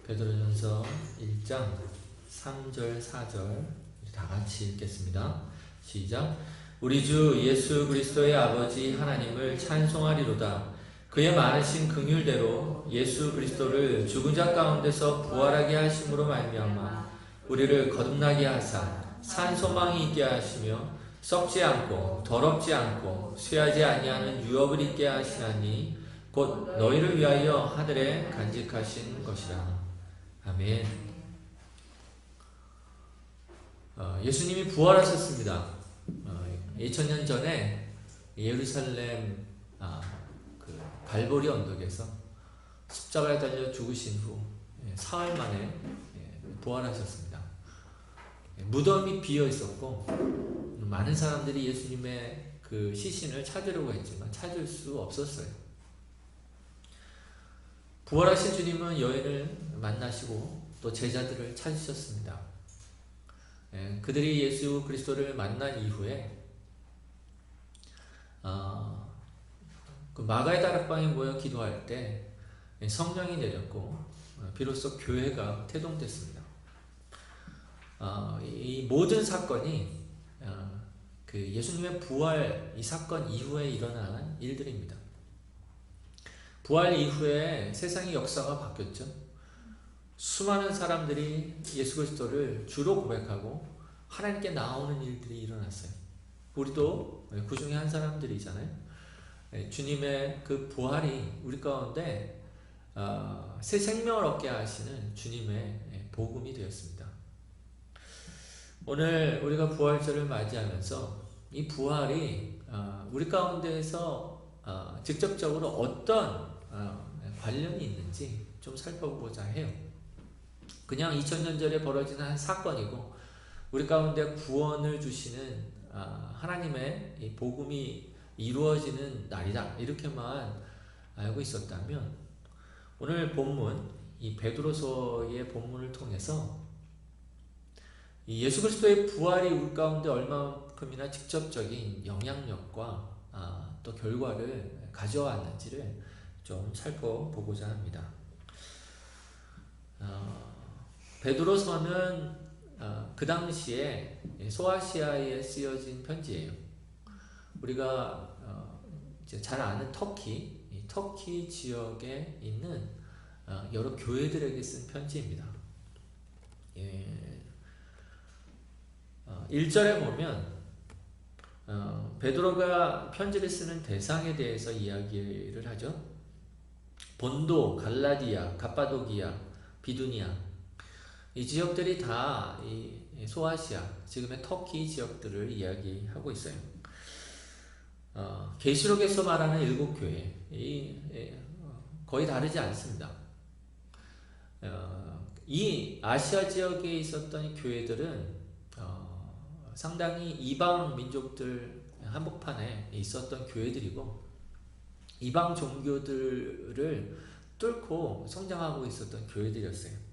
베드로전서 1장 3절 4절 다 같이 읽겠습니다. 시작. 우리 주 예수 그리스도의 아버지 하나님을 찬송하리로다. 그의 많으신 긍휼대로 예수 그리스도를 죽은 자 가운데서 부활하게 하심으로 말미암아 우리를 거듭나게 하사 산 소망이 있게 하시며 썩지 않고 더럽지 않고 쇠하지 아니하는 유업을 있게 하시나니 곧 너희를 위하여 하늘에 간직하신 것이라. 아멘. 예수님이 부활하셨습니다. 2000년 전에 예루살렘 그 발보리 언덕에서 십자가에 달려 죽으신 후 사흘 만에 부활하셨습니다. 무덤이 비어 있었고 많은 사람들이 예수님의 그 시신을 찾으려고 했지만 찾을 수 없었어요. 부활하신 주님은 여인을 만나시고 또 제자들을 찾으셨습니다. 그들이 예수 그리스도를 만난 이후에 그 마가의 다락방에 모여 기도할 때 성령이 내렸고 비로소 교회가 태동됐습니다. 이 모든 사건이 그 예수님의 부활 이 사건 이후에 일어난 일들입니다. 부활 이후에 세상의 역사가 바뀌었죠. 수많은 사람들이 예수 그리스도를 주로 고백하고 하나님께 나오는 일들이 일어났어요. 우리도 그 중에 한 사람들이잖아요. 주님의 그 부활이 우리 가운데 새 생명을 얻게 하시는 주님의 복음이 되었습니다. 오늘 우리가 부활절을 맞이하면서 이 부활이 우리 가운데에서 직접적으로 어떤 관련이 있는지 좀 살펴보고자 해요. 그냥 2000년 전에 벌어진 한 사건이고 우리 가운데 구원을 주시는 하나님의 이 복음이 이루어지는 날이다 이렇게만 알고 있었다면 오늘 본문 이 베드로서의 본문을 통해서 이 예수 그리스도의 부활이 우리 가운데 얼마큼이나 직접적인 영향력과 또 결과를 가져왔는지를 좀 살펴보고자 합니다. 베드로서는 그 당시에 소아시아에 쓰여진 편지예요. 우리가 이제 잘 아는 터키 지역에 있는 여러 교회들에게 쓴 편지입니다. 1절에 보면 베드로가 편지를 쓰는 대상에 대해서 이야기를 하죠. 본도, 갈라디아, 갑바도기아, 비두니아 이 지역들이 다 이 소아시아, 지금의 터키 지역들을 이야기하고 있어요. 계시록에서 말하는 7교회 거의 다르지 않습니다. 이 아시아 지역에 있었던 교회들은 상당히 이방 민족들 한복판에 있었던 교회들이고 이방 종교들을 뚫고 성장하고 있었던 교회들이었어요.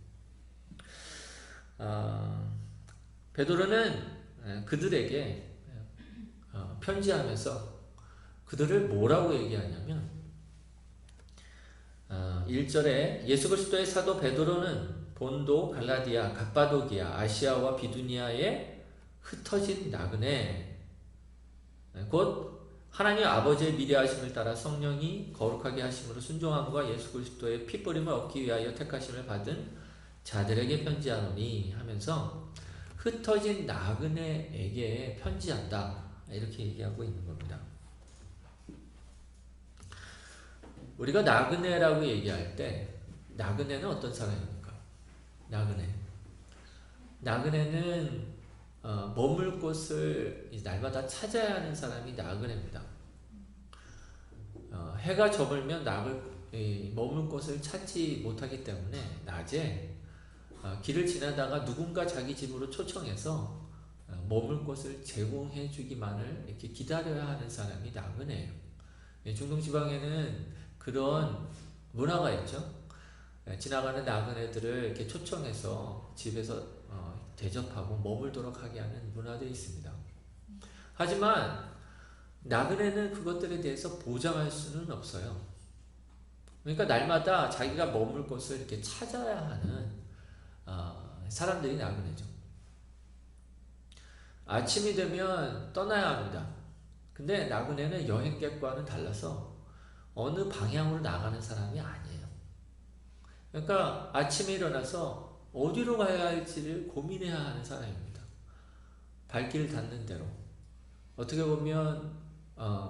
베드로는 그들에게 편지하면서 그들을 뭐라고 얘기하냐면 1절에 예수 그리스도의 사도 베드로는 본도, 갈라디아, 갑바도기아, 아시아와 비두니아에 흩어진 나그네 곧 하나님 아버지의 미래하심을 따라 성령이 거룩하게 하심으로 순종함과 예수 그리스도의 피뿌림을 얻기 위하여 택하심을 받은 자들에게 편지하노니 하면서 흩어진 나그네에게 편지한다 이렇게 얘기하고 있는 겁니다. 우리가 나그네라고 얘기할 때 나그네는 어떤 사람입니까? 나그네는 머물 곳을 날마다 찾아야 하는 사람이 나그네입니다. 해가 저물면 머물 곳을 찾지 못하기 때문에 낮에 길을 지나다가 누군가 자기 집으로 초청해서 머물 곳을 제공해 주기만을 이렇게 기다려야 하는 사람이 나그네예요. 중동지방에는 그런 문화가 있죠. 지나가는 나그네들을 이렇게 초청해서 집에서 대접하고 머물도록 하게 하는 문화들이 있습니다. 하지만 나그네는 그것들에 대해서 보장할 수는 없어요. 그러니까 날마다 자기가 머물 곳을 이렇게 찾아야 하는 사람들이 나그네죠. 아침이 되면 떠나야 합니다. 근데 나그네는 여행객과는 달라서 어느 방향으로 나가는 사람이 아니에요. 그러니까 아침에 일어나서 어디로 가야 할지를 고민해야 하는 사람입니다. 발길 닿는 대로. 어떻게 보면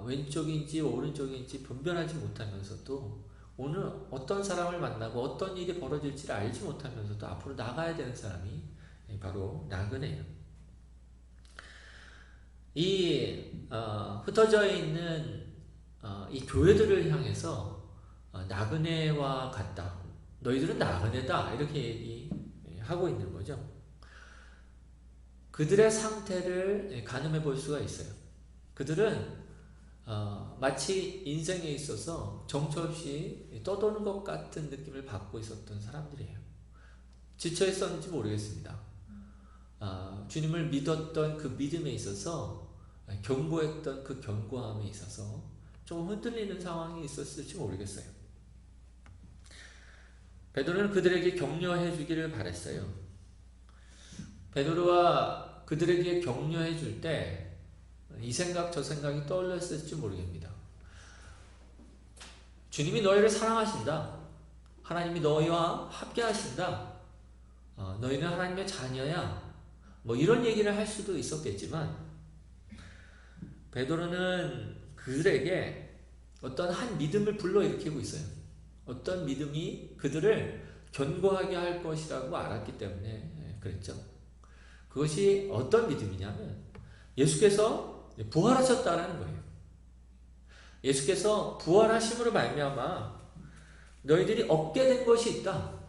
왼쪽인지 오른쪽인지 분별하지 못하면서도 오늘 어떤 사람을 만나고 어떤 일이 벌어질지를 알지 못하면서도 앞으로 나가야 되는 사람이 바로 나그네예요. 이 흩어져 있는 이 교회들을 향해서 나그네와 같다. 너희들은 나그네다. 이렇게 얘기하고 있는 거죠. 그들의 상태를 가늠해 볼 수가 있어요. 그들은 마치 인생에 있어서 정처 없이 떠도는 것 같은 느낌을 받고 있었던 사람들이에요. 지쳐 있었는지 모르겠습니다. 주님을 믿었던 그 믿음에 있어서 견고했던 그 견고함에 있어서 좀 흔들리는 상황이 있었을지 모르겠어요. 베드로는 그들에게 격려해 주기를 바랬어요. 베드로가 그들에게 격려해 줄 때 이 생각 저 생각이 떠올랐을지 모르겠습니다. 주님이 너희를 사랑하신다. 하나님이 너희와 함께 하신다. 너희는 하나님의 자녀야. 뭐 이런 얘기를 할 수도 있었겠지만 베드로는 그들에게 어떤 한 믿음을 불러일으키고 있어요. 어떤 믿음이 그들을 견고하게 할 것이라고 알았기 때문에 그랬죠. 그것이 어떤 믿음이냐면 예수께서 부활하셨다라는 거예요. 예수께서 부활하심으로 말미암아 너희들이 얻게 된 것이 있다.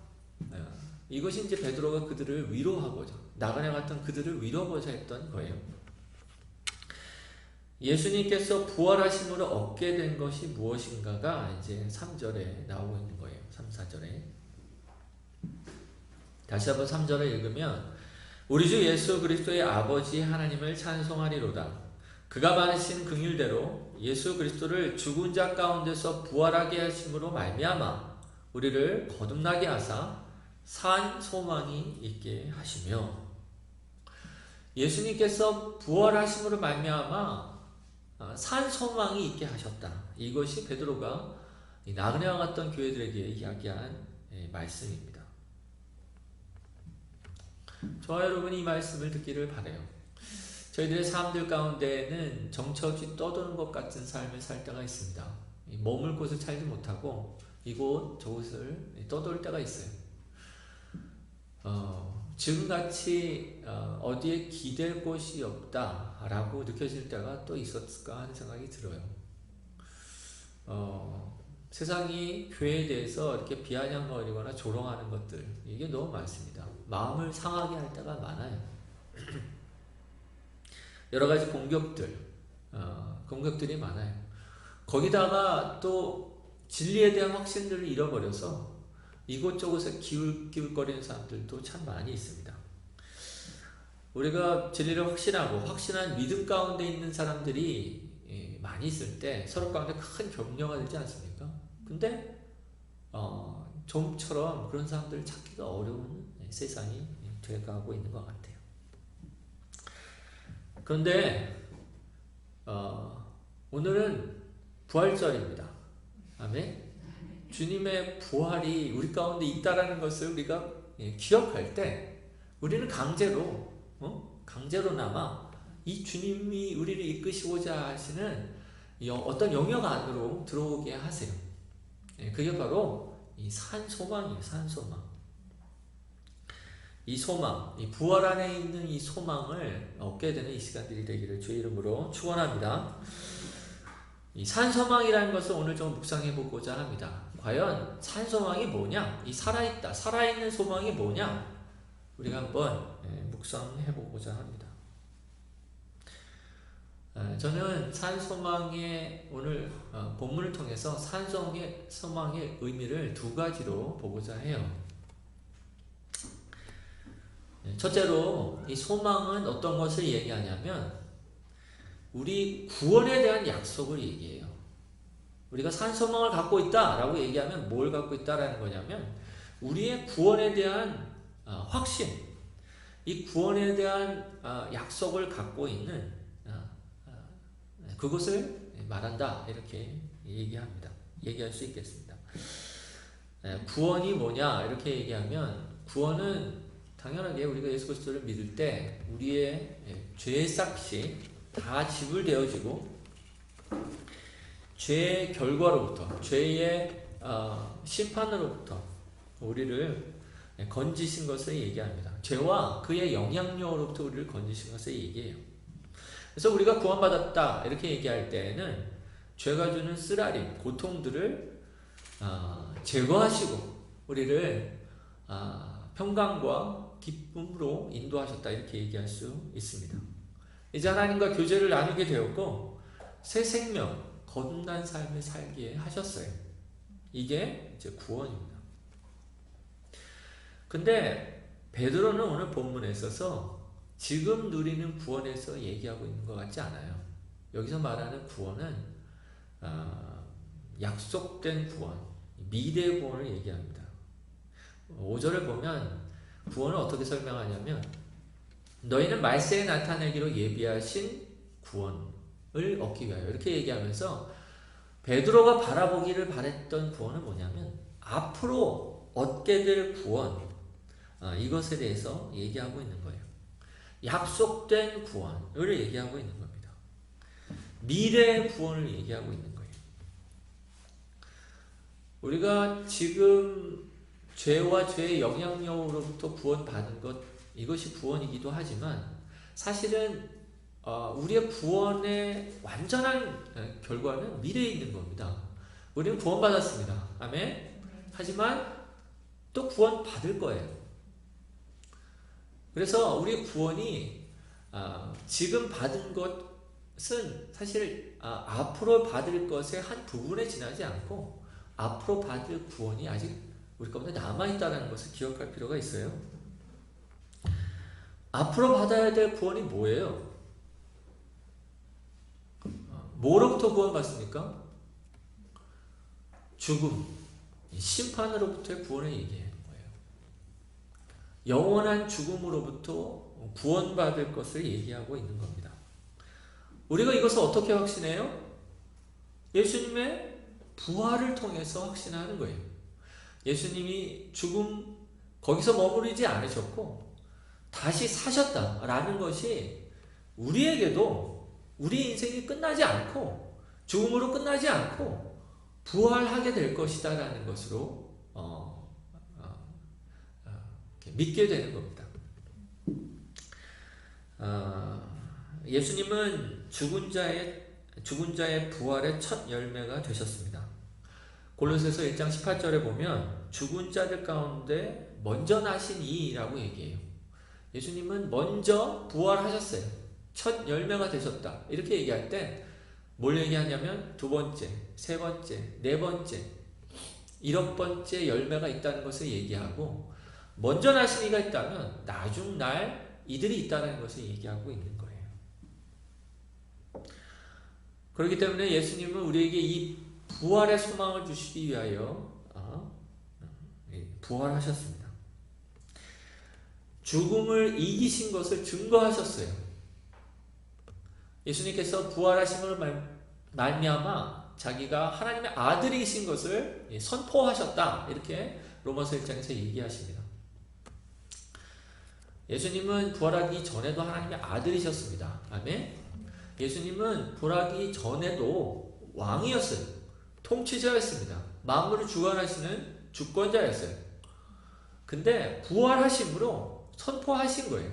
이것이 이제 베드로가 그들을 위로하고자 나그네 같은 그들을 위로하고자 했던 거예요. 예수님께서 부활하심으로 얻게 된 것이 무엇인가가 이제 3절에 나오고 있는 거예요. 3, 4절에. 다시 한번 3절을 읽으면 우리 주 예수 그리스도의 아버지 하나님을 찬송하리로다. 그가 받으신 긍휼대로 예수 그리스도를 죽은 자 가운데서 부활하게 하심으로 말미암아 우리를 거듭나게 하사 산 소망이 있게 하시며 예수님께서 부활하심으로 말미암아 산 소망이 있게 하셨다. 이것이 베드로가 나그네와 같던 교회들에게 이야기한 말씀입니다. 저와 여러분이 이 말씀을 듣기를 바라요. 저희들의 삶들 가운데에는 정처 없이 떠도는 것 같은 삶을 살 때가 있습니다. 머물 곳을 찾지 못하고 이곳 저곳을 떠돌 때가 있어요. 지금같이 어디에 기댈 곳이 없다라고 느껴질 때가 또 있었을까 하는 생각이 들어요. 세상이 교회에 대해서 이렇게 비아냥거리거나 조롱하는 것들 이게 너무 많습니다. 마음을 상하게 할 때가 많아요. 여러 가지 공격들이 많아요. 거기다가 또 진리에 대한 확신들을 잃어버려서 이곳저곳에 기울거리는 사람들도 참 많이 있습니다. 우리가 진리를 확신하고 확신한 믿음 가운데 있는 사람들이 많이 있을 때 서로 가운데 큰 격려가 되지 않습니까? 근데 좀처럼 그런 사람들을 찾기가 어려운 세상이 돼가고 있는 것 같아요. 그런데 오늘은 부활절입니다. 아멘. 주님의 부활이 우리 가운데 있다라는 것을 우리가 기억할 때 우리는 강제로나마 이 주님이 우리를 이끄시고자 하시는 어떤 영역 안으로 들어오게 하세요. 그게 바로 이 산 소망이에요. 산 소망. 이 소망, 이 부활 안에 있는 이 소망을 얻게 되는 이 시간들이 되기를 주의 이름으로 축원합니다. 이 산소망이라는 것을 오늘 좀 묵상해 보고자 합니다. 과연 산소망이 뭐냐? 이 살아있는 소망이 뭐냐? 우리가 한번 묵상해 보고자 합니다. 저는 산소망의 오늘 본문을 통해서 산소망의 의미를 두 가지로 보고자 해요. 첫째로 이 소망은 어떤 것을 얘기하냐면 우리 구원에 대한 약속을 얘기해요. 우리가 산 소망을 갖고 있다라고 얘기하면 뭘 갖고 있다라는 거냐면 우리의 구원에 대한 확신, 이 구원에 대한 약속을 갖고 있는 그것을 말한다 이렇게 얘기할 수 있겠습니다. 구원이 뭐냐 이렇게 얘기하면 구원은 당연하게 우리가 예수 그리스도를 믿을 때 우리의 죄의 싹이 다 지불되어지고 죄의 결과로부터 죄의 심판으로부터 우리를 건지신 것을 얘기합니다. 죄와 그의 영향력으로부터 우리를 건지신 것을 얘기해요. 그래서 우리가 구원받았다 이렇게 얘기할 때에는 죄가 주는 쓰라림, 고통들을 제거하시고 우리를 평강과 기쁨으로 인도하셨다 이렇게 얘기할 수 있습니다. 이제 하나님과 교제를 나누게 되었고 새 생명, 거듭난 삶을 살게 하셨어요. 이게 이제 구원입니다. 근데 베드로는 오늘 본문에 있어서 지금 누리는 구원에서 얘기하고 있는 것 같지 않아요. 여기서 말하는 구원은 약속된 구원, 미래의 구원을 얘기합니다. 5절을 보면 구원을 어떻게 설명하냐면 너희는 말세에 나타내기로 예비하신 구원을 얻기 위하여 이렇게 얘기하면서 베드로가 바라보기를 바랬던 구원은 뭐냐면 앞으로 얻게 될 구원, 이것에 대해서 얘기하고 있는 거예요. 약속된 구원을 얘기하고 있는 겁니다. 미래의 구원을 얘기하고 있는 거예요. 우리가 지금 죄와 죄의 영향력으로부터 구원받은 것, 이것이 구원이기도 하지만 사실은 우리의 구원의 완전한 결과는 미래에 있는 겁니다. 우리는 구원받았습니다. 아멘? 하지만 또 구원받을 거예요. 그래서 우리의 구원이 지금 받은 것은 사실 앞으로 받을 것의 한 부분에 지나지 않고 앞으로 받을 구원이 아직 우리 가운데 남아있다는 것을 기억할 필요가 있어요. 앞으로 받아야 될 구원이 뭐예요? 뭐로부터 구원받습니까? 죽음, 심판으로부터의 구원을 얘기하는 거예요. 영원한 죽음으로부터 구원받을 것을 얘기하고 있는 겁니다. 우리가 이것을 어떻게 확신해요? 예수님의 부활을 통해서 확신하는 거예요. 예수님이 죽음 거기서 머무르지 않으셨고 다시 사셨다라는 것이 우리에게도 우리 인생이 끝나지 않고 죽음으로 끝나지 않고 부활하게 될 것이다라는 것으로 믿게 되는 겁니다. 예수님은 죽은 자의 부활의 첫 열매가 되셨습니다. 골로새서 1장 18절에 보면 죽은 자들 가운데 먼저 나신 이라고 얘기해요. 예수님은 먼저 부활하셨어요. 첫 열매가 되셨다. 이렇게 얘기할 때 뭘 얘기하냐면 두 번째, 세 번째, 네 번째, 일억 번째 열매가 있다는 것을 얘기하고 먼저 나신 이가 있다면 나중날 이들이 있다는 것을 얘기하고 있는 거예요. 그렇기 때문에 예수님은 우리에게 이 부활의 소망을 주시기 위하여 부활하셨습니다. 죽음을 이기신 것을 증거하셨어요. 예수님께서 부활하심을 말미암아 자기가 하나님의 아들이신 것을 선포하셨다. 이렇게 로마서 1장에서 얘기하십니다. 예수님은 부활하기 전에도 하나님의 아들이셨습니다. 아멘? 예수님은 부활하기 전에도 왕이었어요. 통치자였습니다. 만물을 주관하시는 주권자였어요. 근데 부활하심으로 선포하신 거예요.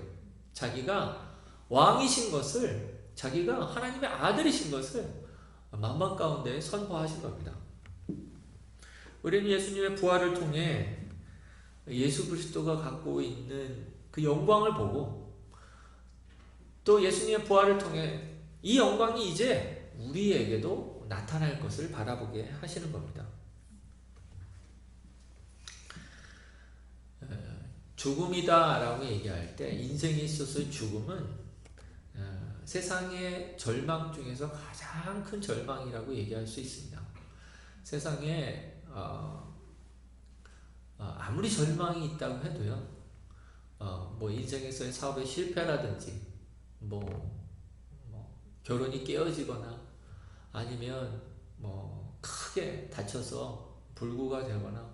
자기가 왕이신 것을, 자기가 하나님의 아들이신 것을 만방 가운데 선포하신 겁니다. 우리는 예수님의 부활을 통해 예수 그리스도가 갖고 있는 그 영광을 보고 또 예수님의 부활을 통해 이 영광이 이제 우리에게도 나타날 것을 바라보게 하시는 겁니다. 죽음이다 라고 얘기할 때 인생에 있어서 죽음은 세상의 절망 중에서 가장 큰 절망이라고 얘기할 수 있습니다. 세상에 아무리 절망이 있다고 해도요, 뭐 인생에서의 사업의 실패라든지 뭐 결혼이 깨어지거나 아니면 뭐 크게 다쳐서 불구가 되거나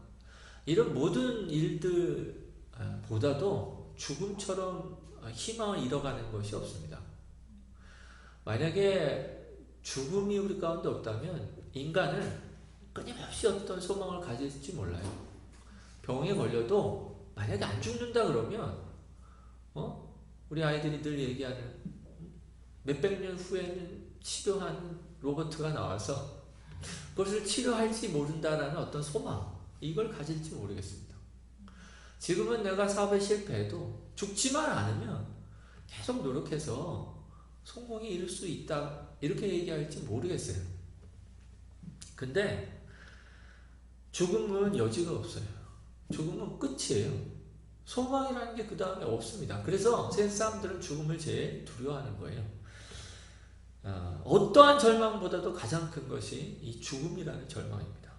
이런 모든 일들 보다도 죽음처럼 희망을 잃어가는 것이 없습니다. 만약에 죽음이 우리 가운데 없다면 인간은 끊임없이 어떤 소망을 가질지 몰라요. 병에 걸려도 만약에 안 죽는다 그러면 우리 아이들이 늘 얘기하는 몇백 년 후에는 치료하는 로봇가 나와서 그것을 치료할지 모른다라는 어떤 소망, 이걸 가질지 모르겠습니다. 지금은 내가 사업에 실패해도 죽지만 않으면 계속 노력해서 성공에 이룰 수 있다, 이렇게 얘기할지 모르겠어요. 근데 죽음은 여지가 없어요. 죽음은 끝이에요. 소망이라는 게 그 다음에 없습니다. 그래서 세상 사람들은 죽음을 제일 두려워하는 거예요. 어떠한 절망보다도 가장 큰 것이 이 죽음이라는 절망입니다.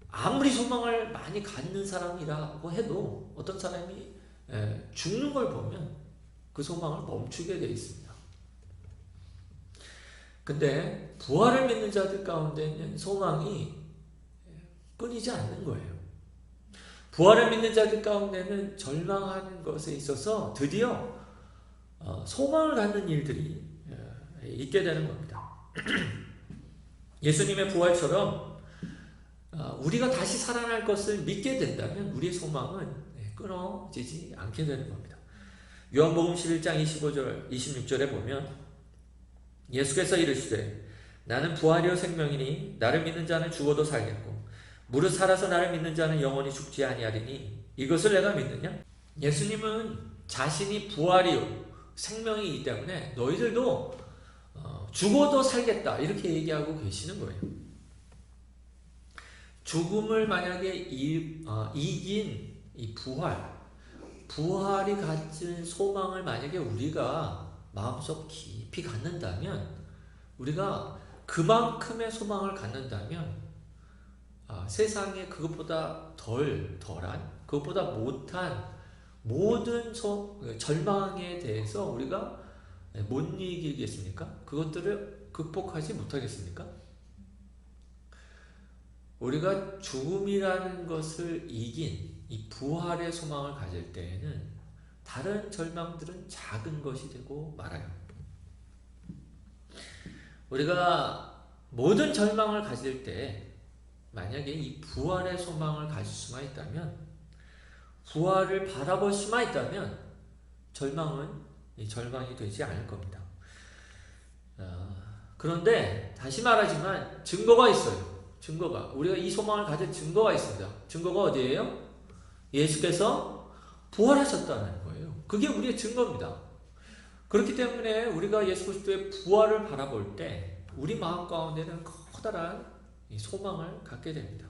아무리 소망을 많이 갖는 사람이라고 해도 어떤 사람이 죽는 걸 보면 그 소망을 멈추게 되어 있습니다. 근데 부활을 믿는 자들 가운데는 소망이 끊이지 않는 거예요. 부활을 믿는 자들 가운데는 절망하는 것에 있어서 드디어 소망을 갖는 일들이 있게 되는 겁니다. 예수님의 부활처럼 우리가 다시 살아날 것을 믿게 된다면 우리의 소망은 끊어지지 않게 되는 겁니다. 요한복음 11장 25절 26절에 보면 예수께서 이르시되 나는 부활이요 생명이니 나를 믿는 자는 죽어도 살겠고 무릇 살아서 나를 믿는 자는 영원히 죽지 아니하리니 이것을 내가 믿느냐? 예수님은 자신이 부활이요 생명이기 때문에 너희들도 죽어도 살겠다, 이렇게 얘기하고 계시는 거예요. 죽음을 만약에 이긴 이 부활이 가진 소망을 만약에 우리가 마음속 깊이 갖는다면, 우리가 그만큼의 소망을 갖는다면 세상에 그것보다 덜한, 그것보다 못한 모든 절망에 대해서 우리가 못 이기겠습니까? 그것들을 극복하지 못하겠습니까? 우리가 죽음이라는 것을 이긴 이 부활의 소망을 가질 때에는 다른 절망들은 작은 것이 되고 말아요. 우리가 모든 절망을 가질 때 만약에 이 부활의 소망을 가질 수만 있다면, 부활을 바라볼 수만 있다면 절망은 절망이 되지 않을 겁니다. 그런데 다시 말하지만 증거가 있어요. 우리가 이 소망을 가질 증거가 있습니다. 증거가 어디예요? 예수께서 부활하셨다는 거예요. 그게 우리의 증거입니다. 그렇기 때문에 우리가 예수 그리스도의 부활을 바라볼 때 우리 마음 가운데는 커다란 소망을 갖게 됩니다.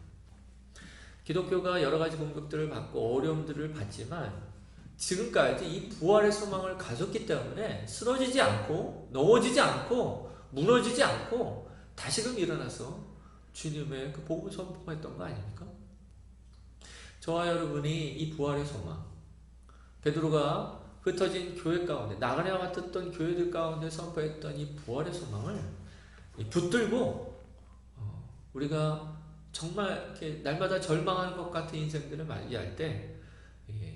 기독교가 여러 가지 공격들을 받고 어려움들을 받지만 지금까지 이 부활의 소망을 가졌기 때문에 쓰러지지 않고 넘어지지 않고 무너지지 않고 다시금 일어나서 주님의 그 복음을 선포했던 거 아닙니까? 저와 여러분이 이 부활의 소망, 베드로가 흩어진 교회 가운데, 나그네와 같았던 교회들 가운데 선포했던 이 부활의 소망을 붙들고 우리가 정말 이렇게 날마다 절망하는 것 같은 인생들을 맞이할 때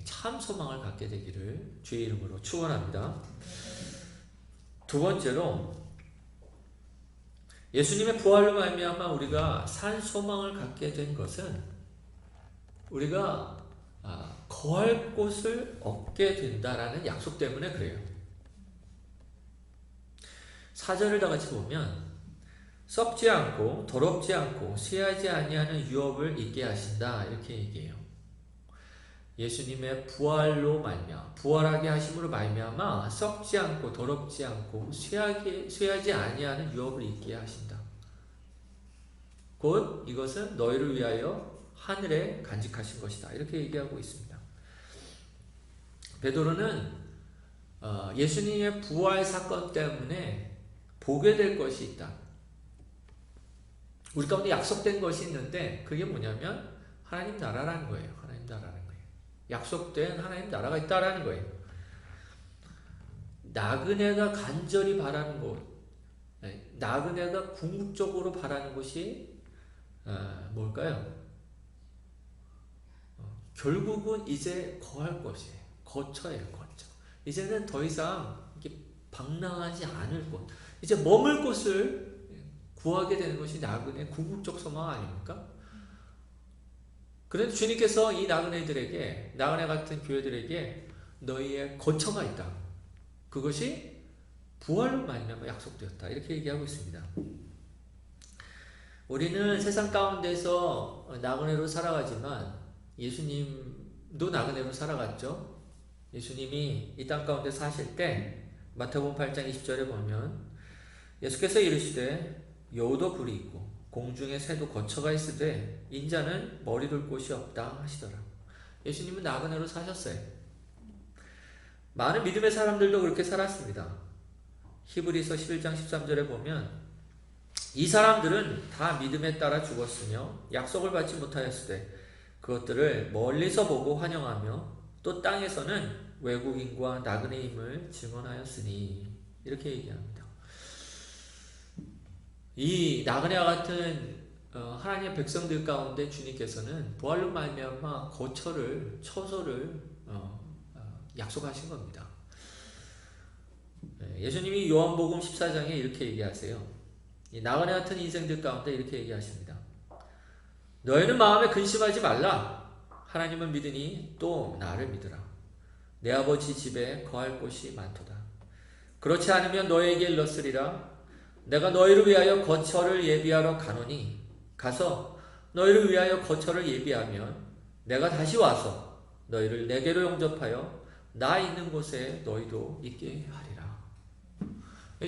참 소망을 갖게 되기를 주의 이름으로 축원합니다. 두 번째로, 예수님의 부활로 말미암아 우리가 산 소망을 갖게 된 것은 우리가 거할 곳을 얻게 된다라는 약속 때문에 그래요. 4절을 다 같이 보면 썩지 않고 더럽지 않고 쇠하지 아니하는 유업을 있게 하신다, 이렇게 얘기해요. 예수님의 부활로 말미암아, 부활하게 하심으로 말미암아 썩지 않고 더럽지 않고 쇠하지 아니하는 유업을 있게 하신다. 곧 이것은 너희를 위하여 하늘에 간직하신 것이다, 이렇게 얘기하고 있습니다. 베드로는 예수님의 부활 사건 때문에 보게 될 것이 있다. 우리 가운데 약속된 것이 있는데 그게 뭐냐면 하나님 나라라는 거예요. 하나님 나라라는 거예요. 약속된 하나님 나라가 있다라는 거예요. 나그네가 간절히 바라는 것, 나그네가 궁극적으로 바라는 것이 뭘까요? 결국은 이제 거할 것이에요. 거처예요, 거처. 이제는 더 이상 이렇게 방랑하지 않을 곳, 이제 머물 곳을 구하게 되는 것이 나그네의 궁극적 소망 아닙니까? 그런데 주님께서 이 나그네들에게, 나그네 같은 교회들에게 너희의 거처가 있다. 그것이 부활로 말미암아 약속되었다. 이렇게 얘기하고 있습니다. 우리는 세상 가운데서 나그네로 살아가지만 예수님도 나그네로 살아갔죠. 예수님이 이 땅 가운데 사실 때 마태복음 8장 20절에 보면 예수께서 이르시되 여우도 굴이 있고 공중에 새도 거처가 있으되 인자는 머리 둘 곳이 없다 하시더라. 예수님은 나그네로 사셨어요. 많은 믿음의 사람들도 그렇게 살았습니다. 히브리서 11장 13절에 보면 이 사람들은 다 믿음에 따라 죽었으며 약속을 받지 못하였으되 그것들을 멀리서 보고 환영하며 또 땅에서는 외국인과 나그네임을 증언하였으니 이렇게 얘기합니다. 이 나그네와 같은 하나님의 백성들 가운데 주님께서는 부활로 말미암아 거처를, 처소를 약속하신 겁니다. 예수님이 요한복음 14장에 이렇게 얘기하세요. 이 나그네 같은 인생들 가운데 이렇게 얘기하십니다. 너희는 마음에 근심하지 말라. 하나님을 믿으니 또 나를 믿으라. 내 아버지 집에 거할 곳이 많도다. 그렇지 않으면 너희에게 일렀으리라. 내가 너희를 위하여 거처를 예비하러 가노니 가서 너희를 위하여 거처를 예비하면 내가 다시 와서 너희를 내게로 영접하여 나 있는 곳에 너희도 있게 하리라.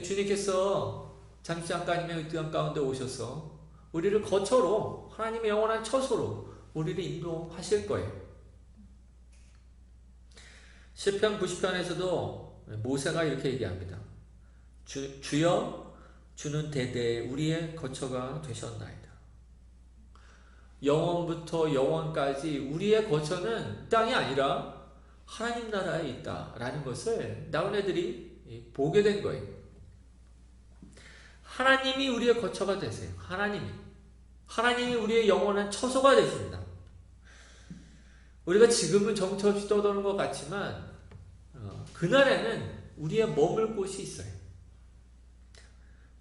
주님께서 잠시 잠깐이면 이 땅 가운데 오셔서 우리를 거처로, 하나님의 영원한 처소로 우리를 인도하실 거예요. 시편 90편에서도 모세가 이렇게 얘기합니다. 주여 주는 대대에 우리의 거처가 되셨나이다. 영원부터 영원까지 우리의 거처는 땅이 아니라 하나님 나라에 있다라는 것을 나그네들이 보게 된 거예요. 하나님이 우리의 거처가 되세요. 하나님이 우리의 영원한 처소가 되십니다. 우리가 지금은 정처 없이 떠도는 것 같지만 그날에는 우리의 머물 곳이 있어요.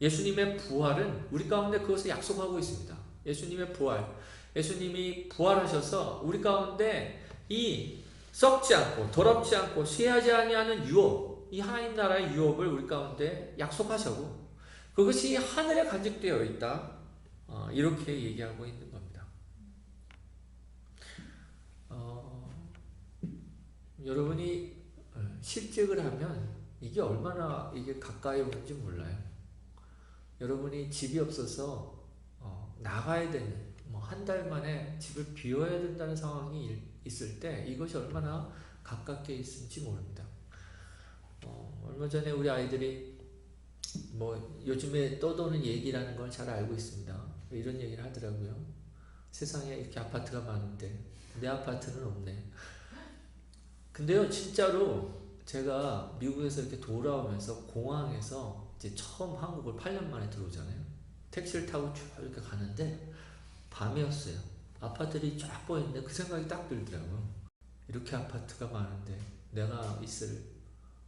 예수님의 부활은 우리 가운데 그것을 약속하고 있습니다. 예수님의 부활, 예수님이 부활하셔서 우리 가운데 이 썩지 않고 더럽지 않고 쇠하지 아니하는 유업, 이 하나님 나라의 유업을 우리 가운데 약속하시고 그것이 하늘에 간직되어 있다. 이렇게 얘기하고 있는 겁니다. 여러분이 실직을 하면 이게 얼마나 이게 가까이 오는지 몰라요. 여러분이 집이 없어서 나가야 되는, 한 달 만에 집을 비워야 된다는 상황이 있을 때 이것이 얼마나 가깝게 있을지 모릅니다. 얼마 전에 우리 아이들이 요즘에 떠도는 얘기라는 걸 잘 알고 있습니다. 이런 얘기를 하더라고요. 세상에 이렇게 아파트가 많은데 내 아파트는 없네. 근데요, 진짜로 제가 미국에서 이렇게 돌아오면서 공항에서 이제 처음 한국을 8년 만에 들어오잖아요. 택시를 타고 쭉 이렇게 가는데 밤이었어요. 아파트들이 쫙 보이는데 그 생각이 딱 들더라고요. 이렇게 아파트가 많은데 내가 있을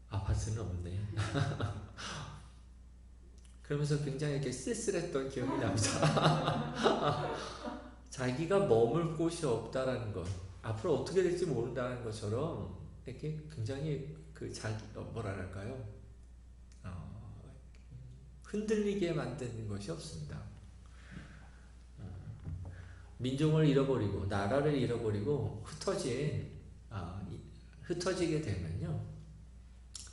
아파트는 없네. 그러면서 굉장히 이렇게 쓸쓸했던 기억이 납니다. 자기가 머물 곳이 없다라는 것, 앞으로 어떻게 될지 모른다는 것처럼 이렇게 굉장히 뭐랄까요? 흔들리게 만드는 것이 없습니다. 민족을 잃어버리고 나라를 잃어버리고 흩어지게 되면요,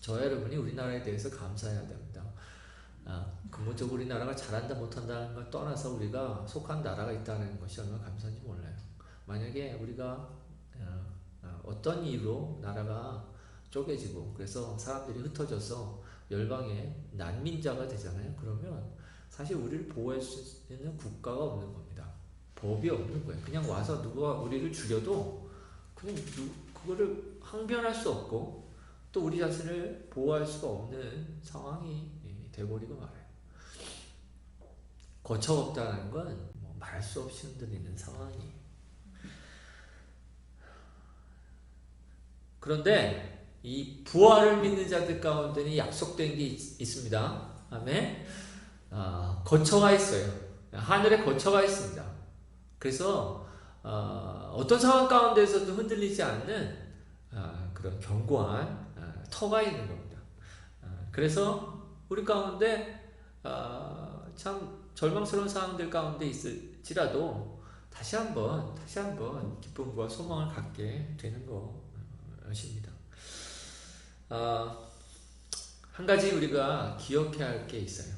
저와 여러분이 우리나라에 대해서 감사해야 됩니다. 근본적으로 우리나라가 잘한다 못한다는 걸 떠나서 우리가 속한 나라가 있다는 것이 얼마나 감사한지 몰라요. 만약에 우리가 어떤 이유로 나라가 쪼개지고 그래서 사람들이 흩어져서 열방의 난민자가 되잖아요. 그러면 사실 우리를 보호할 수 있는 국가가 없는 겁니다. 법이 없는 거예요. 그냥 와서 누가 우리를 죽여도 그냥 그거를 항변할 수 없고 또 우리 자신을 보호할 수가 없는 상황이 돼버리고 말아요. 거처없다는 건 뭐 말할 수 없이 흔들리는 상황이에요. 그런데 이 부활을 믿는 자들 가운데는 약속된 게 있습니다. 아멘. 거처가 있어요. 하늘에 거처가 있습니다. 그래서 어떤 상황 가운데서도 흔들리지 않는 그런 견고한 터가 있는 겁니다. 그래서 우리 가운데 참 절망스러운 상황들 가운데 있을지라도 다시 한번 기쁨과 소망을 갖게 되는 것입니다. 한 가지 우리가 기억해야 할 게 있어요.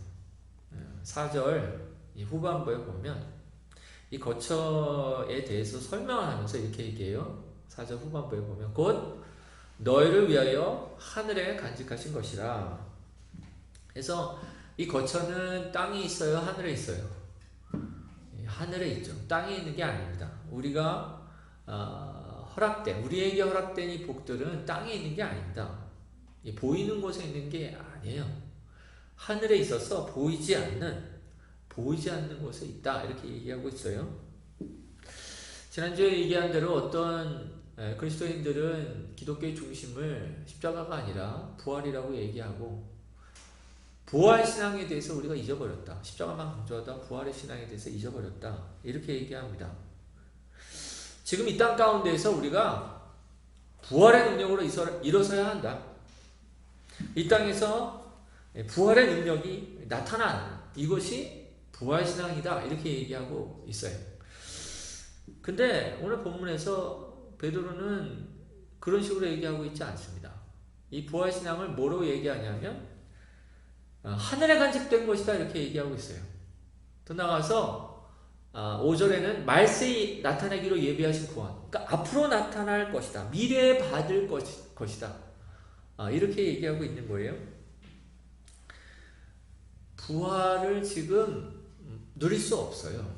4절 후반부에 보면 이 거처에 대해서 설명을 하면서 이렇게 얘기해요. 4절 후반부에 보면 곧 너희를 위하여 하늘에 간직하신 것이라. 그래서 이 거처는 땅에 있어요? 하늘에 있어요? 하늘에 있죠. 땅에 있는 게 아닙니다. 우리가 우리에게 허락된 이 복들은 땅에 있는 게 아닙니다. 보이는 곳에 있는 게 아니에요. 하늘에 있어서 보이지 않는 곳에 있다. 이렇게 얘기하고 있어요. 지난주에 얘기한 대로 어떤 그리스도인들은 기독교의 중심을 십자가가 아니라 부활이라고 얘기하고 부활 신앙에 대해서 우리가 잊어버렸다. 십자가만 강조하다 부활의 신앙에 대해서 잊어버렸다. 이렇게 얘기합니다. 지금 이 땅 가운데에서 우리가 부활의 능력으로 일어서야 한다. 이 땅에서 부활의 능력이 나타나는 이것이 부활신앙이다. 이렇게 얘기하고 있어요. 근데 오늘 본문에서 베드로는 그런 식으로 얘기하고 있지 않습니다. 이 부활신앙을 뭐로 얘기하냐면 하늘에 간직된 것이다. 이렇게 얘기하고 있어요. 더 나아가서 5절에는 말세에 나타나기로 예비하신 구원. 그러니까 앞으로 나타날 것이다. 미래에 받을 것이다. 이렇게 얘기하고 있는 거예요. 부활을 지금 누릴 수 없어요.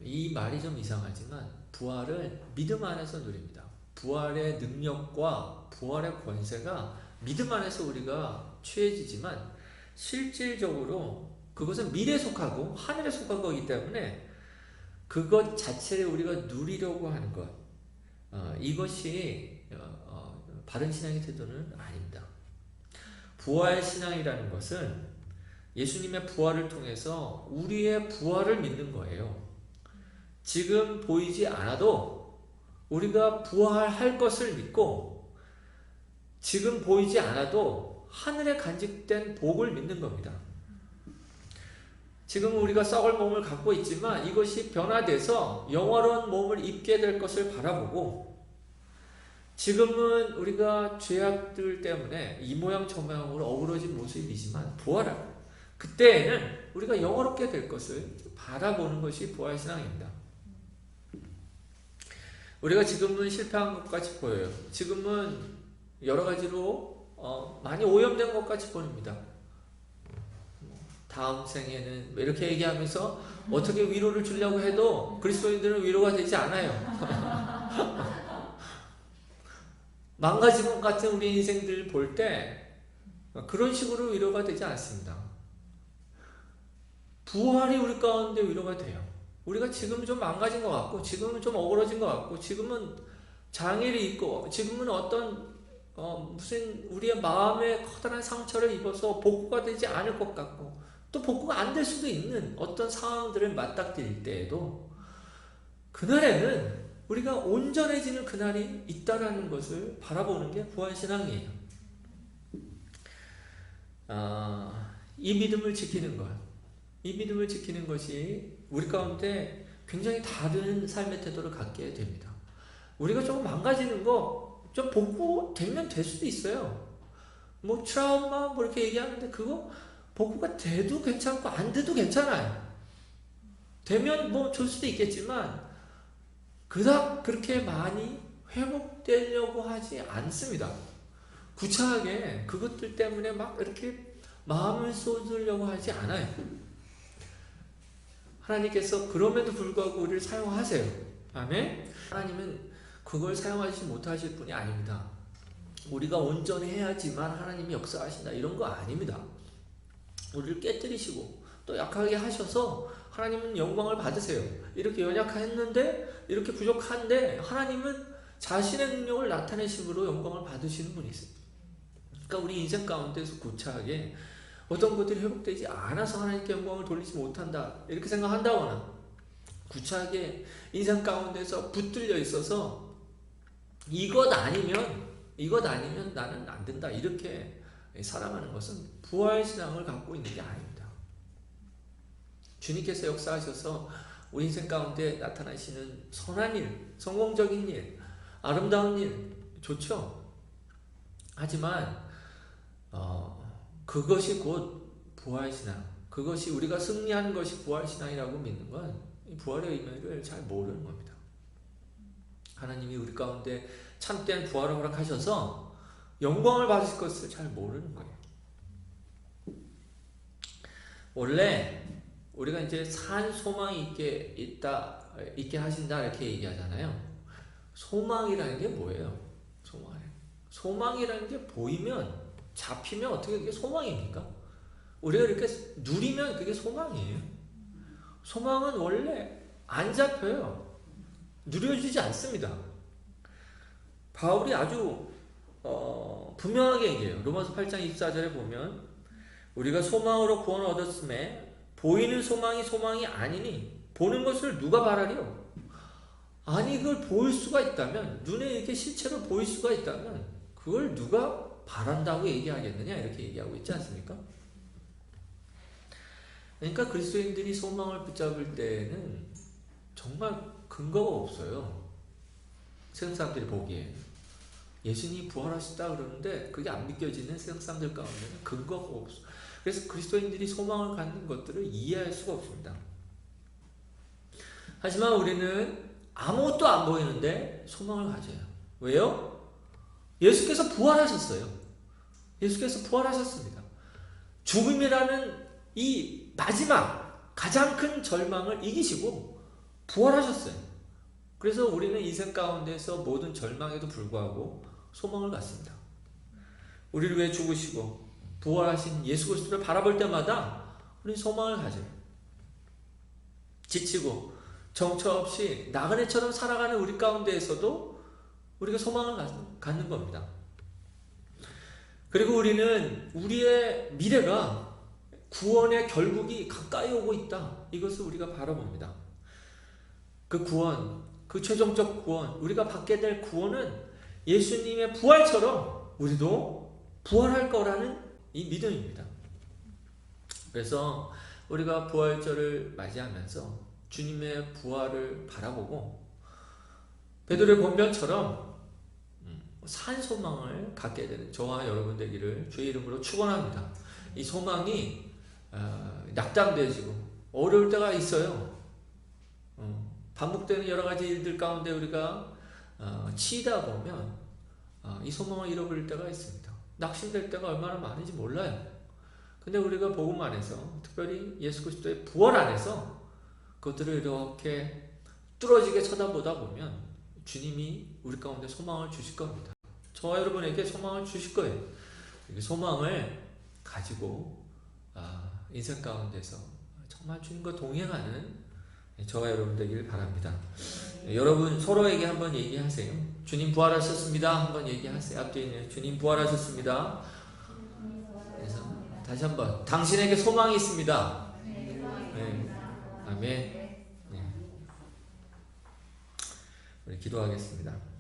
이 말이 좀 이상하지만 부활을 믿음 안에서 누립니다. 부활의 능력과 부활의 권세가 믿음 안에서 우리가 취해지지만 실질적으로 그것은 미래에 속하고 하늘에 속한 거기 때문에 그것 자체를 우리가 누리려고 하는 것, 이것이 바른 신앙의 태도는 아닙니다. 부활 신앙이라는 것은 예수님의 부활을 통해서 우리의 부활을 믿는 거예요. 지금 보이지 않아도 우리가 부활할 것을 믿고 지금 보이지 않아도 하늘에 간직된 복을 믿는 겁니다. 지금 우리가 썩을 몸을 갖고 있지만 이것이 변화돼서 영원한 몸을 입게 될 것을 바라보고 지금은 우리가 죄악들 때문에 이 모양 저 모양으로 어그러진 모습이지만 부활하고 그때에는 우리가 영원롭게 될 것을 바라보는 것이 부활신앙입니다. 우리가 지금은 실패한 것 같이 보여요. 지금은 여러 가지로 많이 오염된 것 같이 보입니다. 다음 생에는 이렇게 얘기하면서 어떻게 위로를 주려고 해도 그리스도인들은 위로가 되지 않아요. 망가진 것 같은 우리 인생들을 볼 때 그런 식으로 위로가 되지 않습니다. 부활이 우리 가운데 위로가 돼요. 우리가 지금은 좀 망가진 것 같고 지금은 좀 어그러진 것 같고 지금은 장애를 입고 지금은 어떤 무슨 우리의 마음에 커다란 상처를 입어서 복구가 되지 않을 것 같고 또 복구가 안 될 수도 있는 어떤 상황들을 맞닥뜨릴 때에도 그날에는 우리가 온전해지는 그날이 있다라는 것을 바라보는 게 부활신앙이에요. 이 믿음을 지키는 것, 이 믿음을 지키는 것이 우리 가운데 굉장히 다른 삶의 태도를 갖게 됩니다. 우리가 조금 망가지는 거 좀 복구되면 될 수도 있어요. 뭐 트라우마 뭐 이렇게 얘기하는데 그거 복구가 돼도 괜찮고 안 돼도 괜찮아요. 되면 뭐 좋을 수도 있겠지만 그닥 그렇게 많이 회복되려고 하지 않습니다. 구차하게 그것들 때문에 막 이렇게 마음을 쏟으려고 하지 않아요. 하나님께서 그럼에도 불구하고 우리를 사용하세요. 아멘. 하나님은 그걸 사용하지 못하실 분이 아닙니다. 우리가 온전히 해야지만 하나님이 역사하신다 이런 거 아닙니다. 우리를 깨뜨리시고 또 약하게 하셔서 하나님은 영광을 받으세요. 이렇게 연약했는데 이렇게 부족한데 하나님은 자신의 능력을 나타내심으로 영광을 받으시는 분이 있습니다. 그러니까 우리 인생 가운데서 구차하게 어떤 것들이 회복되지 않아서 하나님께 영광을 돌리지 못한다 이렇게 생각한다거나 구차하게 인생 가운데서 붙들려 있어서 이것 아니면 나는 안 된다 이렇게 살아가는 것은 부활신앙을 갖고 있는 게 아닙니다. 주님께서 역사하셔서 우리 인생 가운데 나타나시는 선한 일, 성공적인 일, 아름다운 일 좋죠. 하지만 그것이 곧 부활신앙, 그것이 우리가 승리하는 것이 부활신앙이라고 믿는 건 부활의 의미를 잘 모르는 겁니다. 하나님이 우리 가운데 참된 부활을 허락하셔서 영광을 받으실 것을 잘 모르는 거예요. 원래 우리가 이제 산 소망이 있게 하신다 이렇게 얘기하잖아요. 소망이라는 게 뭐예요? 소망이라는 게 보이면 잡히면 어떻게 그게 소망입니까? 우리가 이렇게 누리면 그게 소망이에요. 소망은 원래 안 잡혀요. 누려지지 않습니다. 바울이 아주 분명하게 얘기해요. 로마서 8장 24절에 보면 우리가 소망으로 구원을 얻었음에 보이는 소망이 아니니 보는 것을 누가 바라리요? 아니 그걸 보일 수가 있다면 눈에 이렇게 실체로 보일 수가 있다면 그걸 누가 바란다고 얘기하겠느냐 이렇게 얘기하고 있지 않습니까? 그러니까 그리스도인들이 소망을 붙잡을 때는 정말 근거가 없어요. 세상 사람들이 보기에 예수님이 부활하셨다 그러는데 그게 안 믿겨지는 세상 사람들 가운데는 근거가 없어. 그래서 그리스도인들이 소망을 갖는 것들을 이해할 수가 없습니다. 하지만 우리는 아무것도 안 보이는데 소망을 가져요. 왜요? 예수께서 부활하셨어요. 예수께서 부활하셨습니다. 죽음이라는 이 마지막 가장 큰 절망을 이기시고 부활하셨어요. 그래서 우리는 인생 가운데서 모든 절망에도 불구하고 소망을 갖습니다. 우리를 위해 죽으시고 부활하신 예수 그리스도를 바라볼 때마다 우리는 소망을 가져요. 지치고 정처 없이 나그네처럼 살아가는 우리 가운데에서도 우리가 소망을 갖는 겁니다. 그리고 우리는 우리의 미래가 구원의 결국이 가까이 오고 있다. 이것을 우리가 바라봅니다. 그 구원, 그 최종적 구원, 우리가 받게 될 구원은 예수님의 부활처럼 우리도 부활할 거라는 이 믿음입니다. 그래서 우리가 부활절을 맞이하면서 주님의 부활을 바라보고 베드로의 권변처럼 산 소망을 갖게 되는 저와 여러분 되기를 주의 이름으로 축원합니다. 이 소망이 낙담되어지고 어려울 때가 있어요. 반복되는 여러 가지 일들 가운데 우리가 치이다 보면 이 소망을 잃어버릴 때가 있습니다. 낙심될 때가 얼마나 많은지 몰라요. 근데 우리가 복음 안에서 특별히 예수 그리스도의 부활 안에서 그것들을 이렇게 뚫어지게 쳐다보다 보면 주님이 우리 가운데 소망을 주실 겁니다. 저와 여러분에게 소망을 주실 거예요. 소망을 가지고 인생 가운데서 정말 주님과 동행하는 저와 여러분 되길 바랍니다. 여러분 서로에게 한번 얘기하세요. 주님 부활하셨습니다. 한번 얘기하세요. 앞뒤에 있는 주님 부활하셨습니다. 그래서 다시 한번 당신에게 소망이 있습니다. 네. 아멘. 네. 우리 기도하겠습니다.